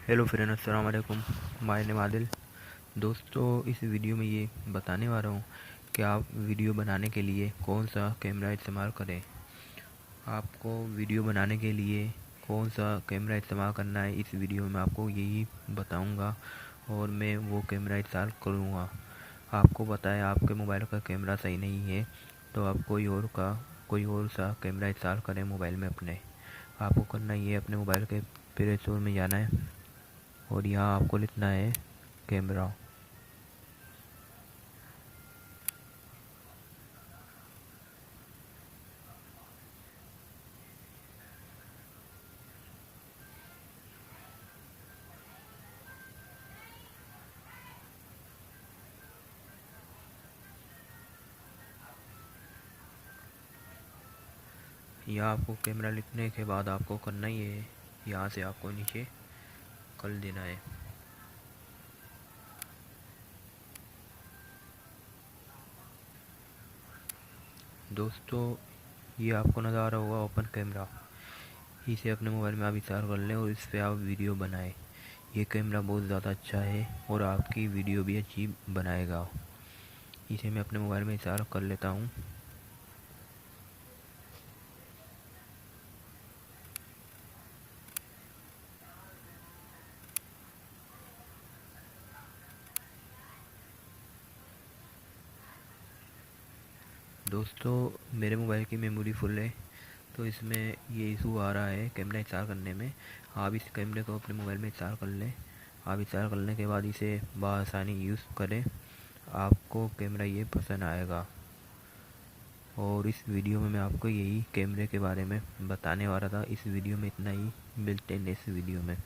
Hello friend, अस्सलाम वालेकुम। My name Adil. दोस्तों, इस वीडियो में ये बताने वाला हूँ कि आप वीडियो बनाने के लिए कौन सा कैमरा इस्तेमाल करें। आपको वीडियो बनाने के लिए कौन सा कैमरा इस्तेमाल करना है, इस वीडियो में आपको यही बताऊँगा और मैं वो कैमरा इस्तेमाल करूँगा। आपको पता है आपके मोबाइल का कैमरा सही नहीं है, तो आप कोई और सा कैमरा इस्तेमाल करें मोबाइल में अपने। आपको करना ये अपने मोबाइल के प्ले स्टोर में जाना है और यहाँ आपको लिखना है कैमरा। यहाँ आपको कैमरा लिखने के बाद आपको करना ही है, यहाँ से आपको नीचे कर देना है। दोस्तों, ये आपको नज़र आ रहा होगा ओपन कैमरा। इसे अपने मोबाइल में आप इंस्टॉल कर लें और इस पर आप वीडियो बनाएं। ये कैमरा बहुत ज़्यादा अच्छा है और आपकी वीडियो भी अच्छी बनाएगा। इसे मैं अपने मोबाइल में इंस्टॉल कर लेता हूँ। दोस्तों, मेरे मोबाइल की मेमोरी फुल है, तो इसमें ये इशू आ रहा है कैमरा इंस्टॉल करने में। आप इस कैमरे को अपने मोबाइल में इंस्टॉल कर लें। आप इंस्टॉल करने के बाद इसे बआसानी यूज़ करें, आपको कैमरा ये पसंद आएगा। और इस वीडियो में मैं आपको यही कैमरे के बारे में बताने वाला था। इस वीडियो में इतना ही, मिलते हैं नेक्स्ट वीडियो में।